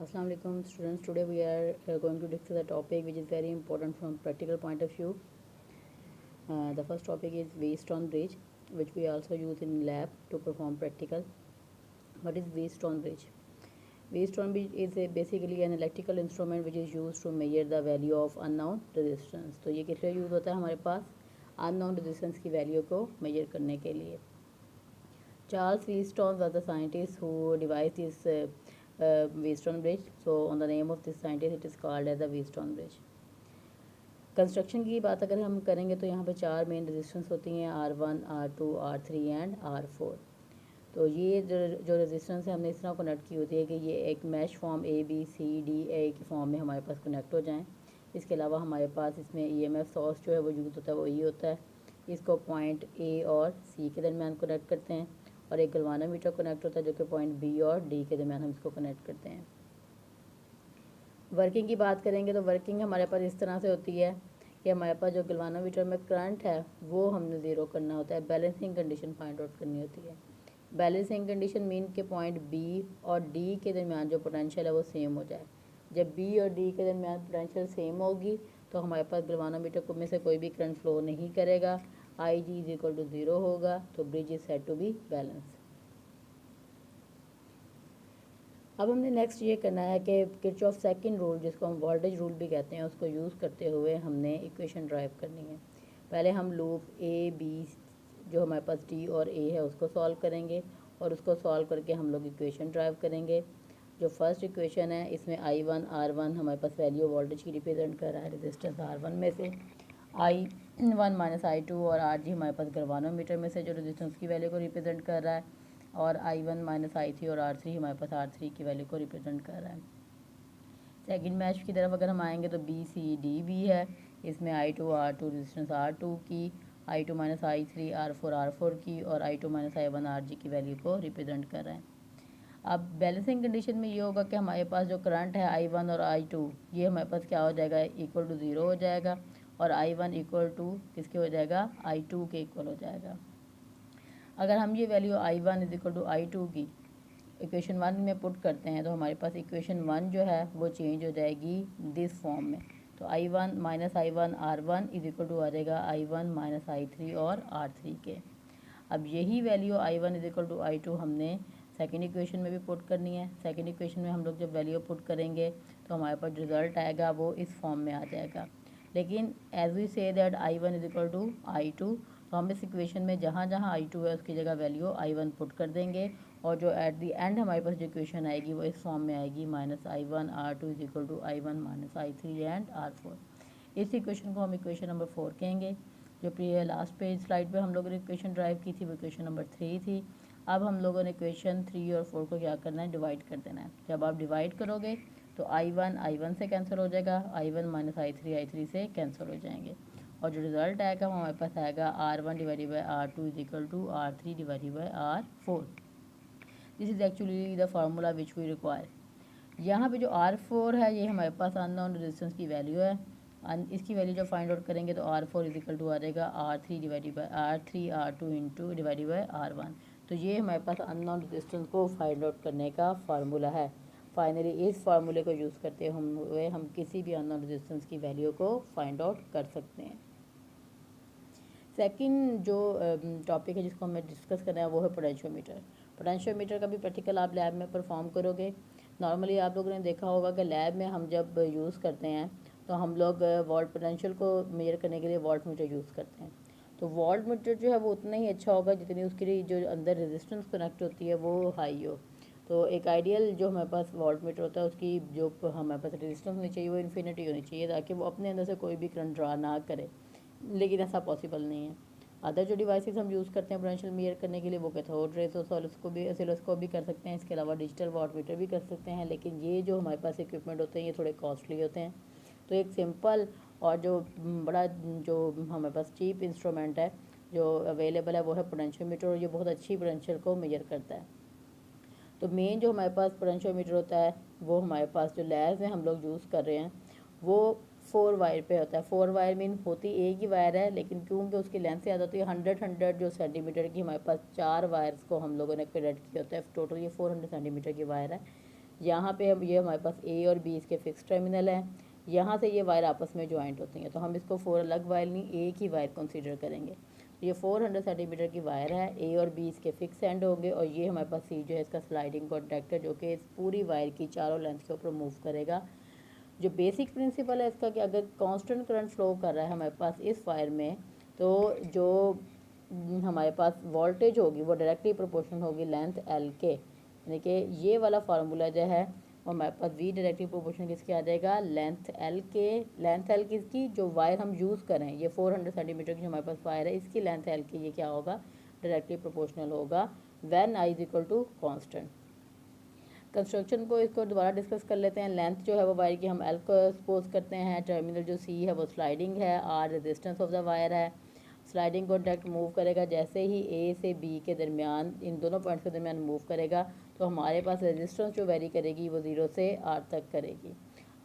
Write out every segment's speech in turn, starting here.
Assalamu alaikum students. Today we are going to discuss a topic which is very important from practical point of view. The first topic is Wheatstone bridge, which we also use in lab to perform practical. What is Wheatstone bridge? Wheatstone bridge is basically an electrical instrument which is used to measure the value of unknown resistance. तो ये किस लिए use होता है हमारे पास unknown resistance की value को मेजर करने के लिए. Charles Wheatstone was the scientist who devised this Wheatstone bridge. So on the name of this scientist it is called as the Wheatstone bridge. Construction की बात अगर हम करेंगे तो यहाँ पे चार मेन रेजिस्टेंस होती हैं R1, R2, R3 and R4. तो ये जो रेजिस्टेंस है हमने इस तरह कनेक्ट की होती है कि ये एक मैश फॉर्म ABCDA की फॉर्म में हमारे पास कनेक्ट हो जाएं. इसके अलावा हमारे पास इसमें EMF सोर्स जो है वो यूज़ होता है वो ये होता है. इसको पॉइंट A और C के दरमियान कनेक्ट करते हैं और एक गलवानोमीटर कनेक्ट होता है जो कि पॉइंट B और D के दरमियान हम इसको कनेक्ट करते हैं. वर्किंग की बात करेंगे तो वर्किंग हमारे पास इस तरह से होती है कि हमारे पास जो गलवानोमीटर में करंट है वो हमने ज़ीरो करना होता है. बैलेंसिंग कंडीशन फाइंड आउट करनी होती है. बैलेंसिंग कंडीशन मीन के पॉइंट B और D के दरमियान जो पोटेंशियल है वो सेम हो जाए. जब B और D के दरमियान पोटेंशियल सेम होगी तो हमारे पास गलवानोमीटर में से कोई भी करंट फ्लो नहीं करेगा. IG इज इक्वल टू 0 होगा. तो bridge is said to be balance. अब हमने नेक्स्ट ये करना है कि किरचॉफ सेकंड रूल जिसको हम वोल्टेज रूल भी कहते हैं उसको यूज़ करते हुए हमने इक्वेशन ड्राइव करनी है. पहले हम लूप A B जो हमारे पास D और A है उसको सॉल्व करेंगे और उसको सॉल्व करके हम लोग इक्वेशन ड्राइव करेंगे. जो फर्स्ट इक्वेशन है इसमें I1 R1 हमारे पास वैल्यू वोल्टेज की रिप्रेजेंट कर रहा है रेजिस्टेंस R1 में से. I1 माइनस I2 और RG हमारे पास गलवानोमीटर में से जो रेजिस्टेंस की वैल्यू को रिप्रेजेंट कर रहा है और I1 माइनस I3 और R3 हमारे पास R3 की वैल्यू को रिप्रेजेंट कर रहा है. सेकंड मैच की तरफ अगर हम आएंगे तो BCD भी है. इसमें I2 R2 रेजिस्टेंस R2 की, I2 minus I3 R4 R4 की और I2 माइनस I1 RG की वैल्यू को रिप्रेजेंट कर रहे हैं. अब बैलेंसिंग कंडीशन में ये होगा कि हमारे पास जो करंट है I1 और I2 ये हमारे पास क्या हो जाएगा इक्वल टू 0 हो जाएगा और I1 इक्वल टू किसके हो जाएगा I2 के इक्वल हो जाएगा. अगर हम ये value I1 is equal to I2 की इक्वेशन 1 में पुट करते हैं तो हमारे पास इक्वेशन 1 जो है वो चेंज हो जाएगी दिस फॉर्म में. तो I1 minus I1 R1 is equal to आ जाएगा I1 माइनस I3 और R3 के. अब यही value I1 is equal to I2 हमने सेकेंड इक्वेशन में भी पुट करनी है. सेकेंड इक्वेशन में हम लोग जब वैल्यू पुट करेंगे तो हमारे पास रिजल्ट आएगा वो इस फॉर्म में आ जाएगा. लेकिन as we say that I1 is equal to I2 तो हम इस इक्वेशन में जहाँ जहाँ I2 है उसकी जगह वैल्यू I1 पुट कर देंगे और जो एट द एंड हमारे पास जो इक्वेशन आएगी वो इस फॉर्म में आएगी minus I1 R2 is equal to I1 minus I3 and R4. इस इक्वेशन को हम इक्वेशन नंबर 4 कहेंगे. जो लास्ट पेज स्लाइड पे हम लोगों ने इक्वेशन ड्राइव की थी वो इक्वेशन नंबर 3 थी. अब हम लोगों ने इक्वेशन 3 और 4 को क्या करना है डिवाइड कर देना है. जब आप डिवाइड करोगे तो I1 से कैंसिल हो जाएगा, I1 माइनस I3 से कैंसिल हो जाएंगे और जो रिजल्ट आएगा वो हमारे पास आएगा R1 divided by R2 is equal to R3 divided by R4. This is actually the formula which we require. यहाँ पे जो R4 है ये हमारे पास अननोन रेजिस्टेंस की वैल्यू है. इसकी वैल्यू जब फाइंड आउट करेंगे तो R4 इज इक्वल टू आ जाएगा R3 divided by R3 R2 into divided by R1. तो ये हमारे पास अननोन रेजिस्टेंस को फाइंड आउट करने का फार्मूला है. फाइनली इस फार्मूले को यूज़ करते हुए हम किसी भी अननोन रेजिस्टेंस की वैल्यू को फाइंड आउट कर सकते हैं. सेकंड जो टॉपिक है जिसको हमें डिस्कस करना है वो है पोटेंशियोमीटर. पोटेंशियोमीटर का भी प्रैक्टिकल आप लैब में परफॉर्म करोगे. नॉर्मली आप लोगों ने देखा होगा कि लैब में हम जब यूज़ करते हैं तो हम लोग वोल्ट पोटेंशियल को मेजर करने के लिए वोल्ट मीटर यूज़ करते हैं. तो वोल्ट मीटर जो है वो उतना ही अच्छा होगा जितनी उसकी जो अंदर रेजिस्टेंस कनेक्ट होती है वो हाई हो. तो एक आइडियल जो हमारे पास वोल्ट मीटर होता है उसकी जो हमारे पास रेजिस्टेंस होनी चाहिए वो इन्फिनिटी होनी चाहिए ताकि वो अपने अंदर से कोई भी करंट ड्रा ना करे. लेकिन ऐसा पॉसिबल नहीं है. अदर जो डिवाइसेस हम यूज़ करते हैं पोटेंशियल मेजर करने के लिए वो कैथोड रेज और ऑसिलोस्कोप भी कर सकते हैं. इसके अलावा डिजिटल वॉट मीटर भी कर सकते हैं. लेकिन ये जो हमारे पास इक्विपमेंट होते हैं ये थोड़े कॉस्टली होते हैं. तो एक सिंपल और जो बड़ा जो हमारे पास चीप इंस्ट्रूमेंट है जो अवेलेबल है वो है पोटेंशियोमीटर और ये बहुत अच्छी पोटेंशियल को मेजर करता है. तो मेन जो हमारे पास पोटेंशियोमीटर होता है वो हमारे पास जो लैब में हम लोग यूज़ कर रहे हैं वो 4 वायर पे होता है. 4 वायर मीन होती एक ही वायर है लेकिन क्योंकि उसकी लेंथ ज़्यादा होती है 100 जो सेंटीमीटर की हमारे पास 4 वायर्स को हम लोगों ने कनेक्ट किया होता है. टोटल ये 400 सेंटीमीटर की वायर है यहाँ पे हम ये हमारे पास ए और बी इसके फिक्स टर्मिनल हैं, यहाँ से ये वायर आपस में ज्वाइंट होती हैं, तो हम इसको 4 अलग वायर नहीं एक ही वायर कंसीडर करेंगे। तो ये 400 सेंटीमीटर की वायर है, ए और बी इसके फिक्स एंड होंगे और ये हमारे पास सी जो है इसका स्लाइडिंग कॉन्टैक्ट है जो कि इस पूरी वायर की चारों लेंथ के ऊपर मूव करेगा। जो बेसिक प्रिंसिपल है इसका कि अगर कांस्टेंट करंट फ्लो कर रहा है हमारे पास इस वायर में, तो जो हमारे पास वोल्टेज होगी वो डायरेक्टली प्रोपोर्शनल होगी लेंथ एल के, यानी कि ये वाला फार्मूला जो है वो हमारे पास वी डायरेक्टली प्रोपोर्शनल किसके आ जाएगा, लेंथ एल के। लेंथ एल किसकी, जो वायर हम यूज़ करें ये 400 सेंटीमीटर की हमारे पास वायर है, इसकी लेंथ एल की ये क्या होगा, डायरेक्टली प्रोपोर्शनल होगा when I is equal to constant. Construction को इसको दोबारा डिस्कस कर लेते हैं। लेंथ जो है वो वायर की हम एल को सपोज करते हैं, टर्मिनल जो सी है वो स्लाइडिंग है, R resistance of the wire है। स्लाइडिंग कॉन्टैक्ट मूव करेगा जैसे ही ए से बी के दरमियान, इन दोनों पॉइंट्स के दरमियान मूव करेगा, तो हमारे पास रेजिस्टेंस जो वेरी करेगी वो 0 से आर तक करेगी।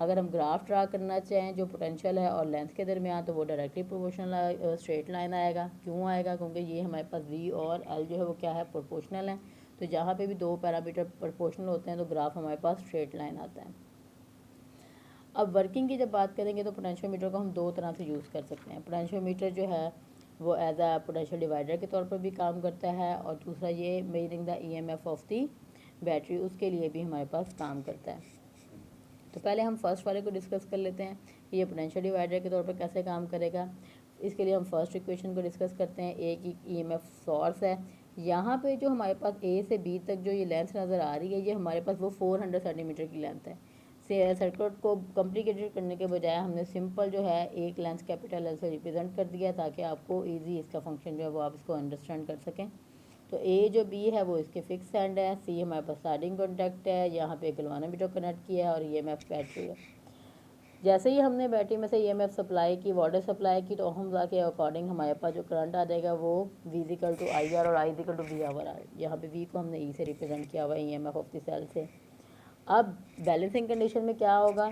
अगर हम ग्राफ ड्रा करना चाहें जो पोटेंशियल है और लेंथ के दरमियान, तो वो डायरेक्टली प्रोपोर्शनल स्ट्रेट लाइन आएगा। क्यों आएगा, क्योंकि ये हमारे पास वी और एल जो है वो क्या है, प्रोपोर्शनल है। तो जहाँ पे भी दो पैरामीटर प्रोपोर्शनल होते हैं तो ग्राफ हमारे पास स्ट्रेट लाइन आता है। अब वर्किंग की जब बात करेंगे तो पोटेंशियोमीटर को हम दो तरह से यूज़ कर सकते हैं। पोटेंशियोमीटर जो है वो एज अ पोटेंशियल डिवाइडर के तौर पर भी काम करता है, और दूसरा ये measuring the EMF of the battery, उसके लिए भी हमारे पास काम करता है। तो पहले हम फर्स्ट वाले को डिस्कस कर लेते हैं कि ये पोटेंशियल डिवाइडर के तौर पर कैसे काम करेगा। इसके लिए हम फर्स्ट इक्वेशन को डिस्कस करते हैं। ए की ईएमएफ सोर्स है, यहाँ पे जो हमारे पास ए से बी तक जो ये लेंथ नज़र आ रही है ये हमारे पास वो 400 सेंटीमीटर की लेंथ है। सर्किट को कॉम्प्लिकेटेड करने के बजाय हमने सिंपल जो है एक लेंथ कैपिटल एल से रिप्रेजेंट कर दिया ताकि आपको इजी इसका फंक्शन जो है वो आप इसको अंडरस्टैंड कर सकें। तो ए जो बी है वो इसके फिक्स एंड है, सी हमारे पास स्लाइडिंग कॉन्टैक्ट है, यहाँ पे गैल्वेनोमीटर कनेक्ट किया है और ईएमएफ बैटरी है। जैसे ही हमने बैटरी में से ईएमएफ सप्लाई की, वोल्टेज सप्लाई की, तो हम के अकॉर्डिंग हमारे पास जो करंट आ जाएगा वो V equal to I R और I equal to V over R. यहाँ पे V को हमने E से रिप्रेजेंट किया हुआ है ईएमएफ ऑफ द सेल से। अब बैलेंसिंग कंडीशन में क्या होगा,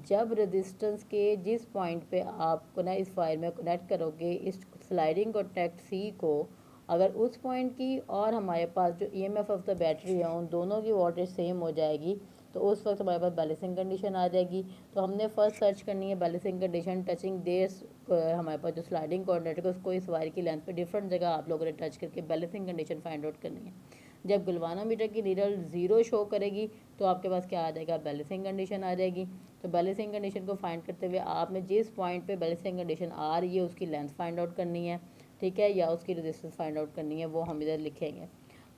जब रेजिस्टेंस के जिस पॉइंट पे आप ना इस फायर में कनेक्ट करोगे इस स्लाइडिंग कॉन्टैक्ट C को, अगर उस पॉइंट की और हमारे पास जो ईएमएफ ऑफ द बैटरी है उन दोनों की वोल्टेज सेम हो जाएगी, तो उस वक्त हमारे पास बैलेंसिंग कंडीशन आ जाएगी। तो हमने फर्स्ट सर्च करनी है बैलेंसिंग कंडीशन टचिंग देस, हमारे पास जो स्लाइडिंग कोऑर्डिनेट है उसको इस वायर की लेंथ पे डिफरेंट जगह आप लोगों ने टच करके बैलेंसिंग कंडीशन फाइंड आउट करनी है। जब गैल्वेनोमीटर की नीडल 0 शो करेगी तो आपके पास क्या आ जाएगा, बैलेंसिंग कंडीशन आ जाएगी। तो बैलेंसिंग कंडीशन को फाइंड करते हुए आपने जिस पॉइंट पे बैलेंसिंग कंडीशन आ रही है उसकी लेंथ फाइंड आउट करनी है, ठीक है, या उसकी रेजिस्टेंस फाइंड आउट करनी है, वो हम इधर लिखेंगे।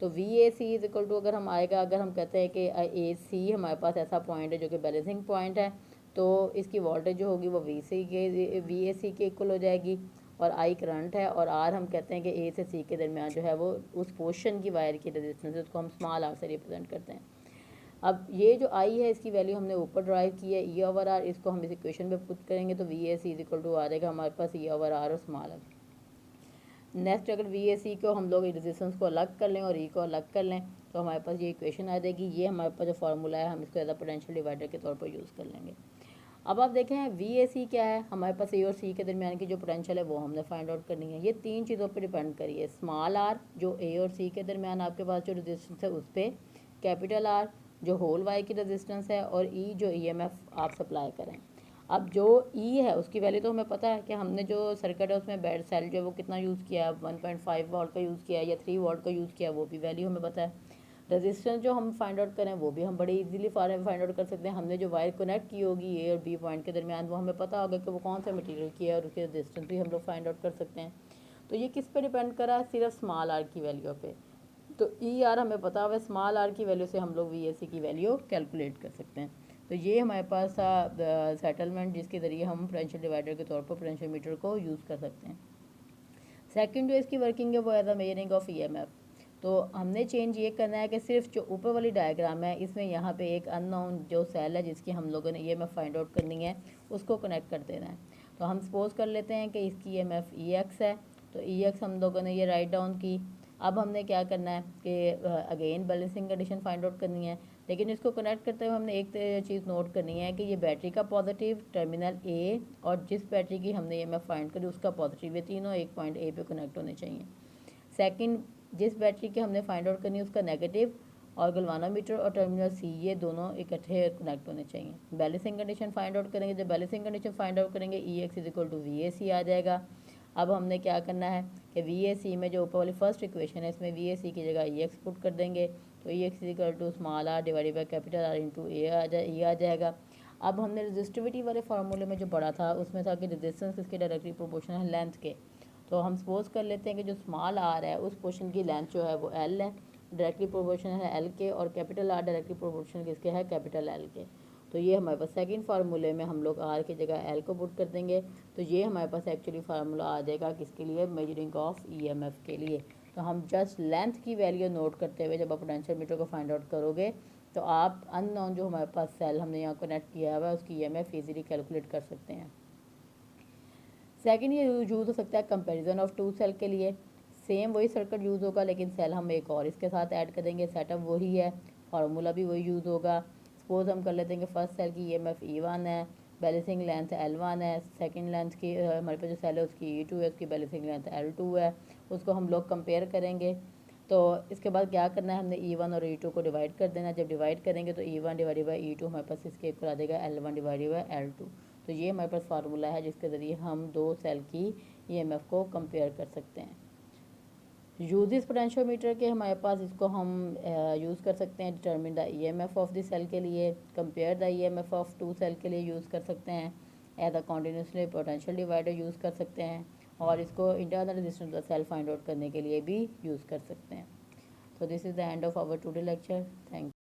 तो V A C is equal to, अगर हम आएगा, अगर हम कहते हैं कि ए सी हमारे पास ऐसा पॉइंट है जो कि बैलेंसिंग पॉइंट है, तो इसकी वोल्टेज जो होगी वो वी ए सी के इक्वल हो जाएगी, और आई करंट है, और आर हम कहते हैं कि ए से सी के दरमियान जो है वो उस पोर्शन की वायर की रेजिस्टेंस है, उसको हम स्मॉल आर से रिप्रेजेंट करते हैं। अब ये जो आई है इसकी वैल्यू हमने ऊपर ड्राइव की है ई ओवर आर, इसको हम इस इक्वेशन में पुट करेंगे तो V A C is equal to आ जाएगा हमारे पास ई ओवर आर और स्मॉल आर। नेक्स्ट अगर वी ए सी को हम लोग रेजिस्टेंस को अलग कर लें और ई को अलग कर लें तो हमारे पास ये इक्वेशन आ जाएगी। ये हमारे पास जो फार्मूला है हम इसको एज अ पोटेंशियल डिवाइडर के तौर पर यूज़ कर लेंगे। अब आप देखें वी ए सी क्या है, हमारे पास ए और सी के दरमियान की जो पोटेंशियल है वो हमने फाइंड आउट करनी है। ये तीन चीज़ों पर डिपेंड करिए, स्मॉल आर जो ए और सी के दरमियान आपके पास जो रेजिस्टेंस है उस पर, कैपिटल आर जो होल वाई की रेजिस्टेंस है, और ई जो ई एम एफ आप सप्लाई करें। अब जो ई है उसकी वैल्यू तो हमें पता है कि हमने जो सर्किट है उसमें बैट सेल जो है वो कितना यूज़ किया है, 1.5 वोल्ट का यूज़ किया है या 3 वोल्ट का यूज़ किया है, वो भी वैल्यू हमें पता है। रेजिस्टेंस जो हम फाइंड आउट करें वो भी हम बड़ी इजीली फाइंड आउट कर सकते हैं। हमने जो वायर कनेक्ट की होगी ए और बी पॉइंट के दरमियान वो हमें पता होगा कि वो कौन सा मटेरियल की है, और उसकी रेजिस्टेंस भी हम लोग फाइंड आउट कर सकते हैं। तो ये किस पे डिपेंड करा, सिर्फ स्मॉल आर की वैल्यू पे। तो ई आर हमें पता हुआ, स्मॉल आर की वैल्यू से हम लोग वी ए सी की वैल्यू कैलकुलेट कर सकते हैं। तो ये हमारे पास था सेटलमेंट जिसके ज़रिए हम पोटेंशियल डिवाइडर के तौर पर पोटेंशियोमीटर को यूज़ कर सकते हैं। सेकंड जो इसकी वर्किंग है वो as a measuring of EMF. तो हमने चेंज ये करना है कि सिर्फ जो ऊपर वाली डायग्राम है इसमें यहाँ पे एक अननोन जो सेल है जिसकी हम लोगों ने ईएमएफ फाइंड आउट करनी है उसको कनेक्ट कर देना है। तो हम सपोज कर लेते हैं कि इसकी ईएमएफ EX है, तो EX हम लोगों ने ये राइट डाउन की। अब हमने क्या करना है कि again balancing condition find out करनी है, लेकिन इसको कनेक्ट करते हुए हमने एक चीज़ नोट करनी है कि ये बैटरी का पॉजिटिव टर्मिनल ए और जिस बैटरी की हमने ईएमएफ फाइंड करी उसका पॉजिटिव, ये तीनों एक पॉइंट ए पे कनेक्ट होने चाहिए। सेकंड, जिस बैटरी की हमने फाइंड आउट करनी है उसका नेगेटिव और गलवानोमीटर और टर्मिनल सी ये दोनों इकट्ठे कनेक्ट होने चाहिए। बैलेंसिंग कंडीशन फाइंड आउट करेंगे। जब बैलेंसिंग कंडीशन फाइंड आउट करेंगे EX इक्वल टू VAC आ जाएगा। अब हमने क्या करना है कि VAC में जो ऊपर वाली फर्स्ट इक्वेशन है इसमें VAC की जगह EX पुट कर देंगे, तो EX equal to small r divided by capital R into A आ जाएगा। अब हमने रजिस्टिविटी वाले फार्मूले में जो पढ़ा था उसमें था कि रेजिस्टेंस किसके डायरेक्टली प्रोपोर्शनल है लेंथ के, तो हम सपोज कर लेते हैं कि जो स्मॉल r है उस पोर्शन की लेंथ जो है वो L है, डायरेक्टली प्रोपोर्शनल है L के, और कैपिटल R डायरेक्टली प्रोपोर्शनल किसके है, कैपिटल L के। तो ये हमारे पास सेकंड फार्मूले में हम लोग R की जगह L को पुट कर देंगे, तो ये हमारे पास एक्चुअली फार्मूला आ जाएगा किसके लिए, मेजरिंग ऑफ EMF के लिए। तो हम जस्ट लेंथ की वैल्यू नोट करते हुए जब आप पोटेंशियोमीटर को फाइंड आउट करोगे तो आप अननोन जो हमारे पास सेल हमने यहाँ कनेक्ट किया हुआ है उसकी EMF इजीली कैलकुलेट कर सकते हैं। सेकंड ये यूज़ हो सकता है कंपैरिजन ऑफ टू सेल के लिए। सेम वही सर्किट यूज़ होगा लेकिन सेल हम एक और इसके साथ ऐड करेंगे, सेटअप वही है, फार्मूला भी वही यूज़ होगा। सपोज हम कर लेते हैं कि फर्स्ट सेल की EMF E1 है, बैलेंसिंग लेंथ L1 है, सेकंड लेंथ की हमारे पास जो सेल है उसकी E2 है, उसकी बैलेंसिंग लेंथ L2 है, उसको हम लोग कंपेयर करेंगे। तो इसके बाद क्या करना है, हमने E1 और E2 को डिवाइड कर देना। जब डिवाइड करेंगे तो E1 डिवाइडेड बाई E2 हमारे पास इसके इक्वल आ जाएगा L1 डिवाइडेड बाई L2। तो ये हमारे पास फार्मूला है जिसके ज़रिए हम दो सेल की EMF को कंपेयर कर सकते हैं। यूजेस पोटेंशियोमीटर के हमारे पास इसको हम यूज़ कर सकते हैं determine the EMF of the cell के लिए, compare the EMF of two cell के लिए यूज़ कर सकते हैं, as a continuously potential divider use कर सकते हैं, और इसको internal resistance of the cell find out करने के लिए भी यूज़ कर सकते हैं। So this is the end of our today lecture. Thank you.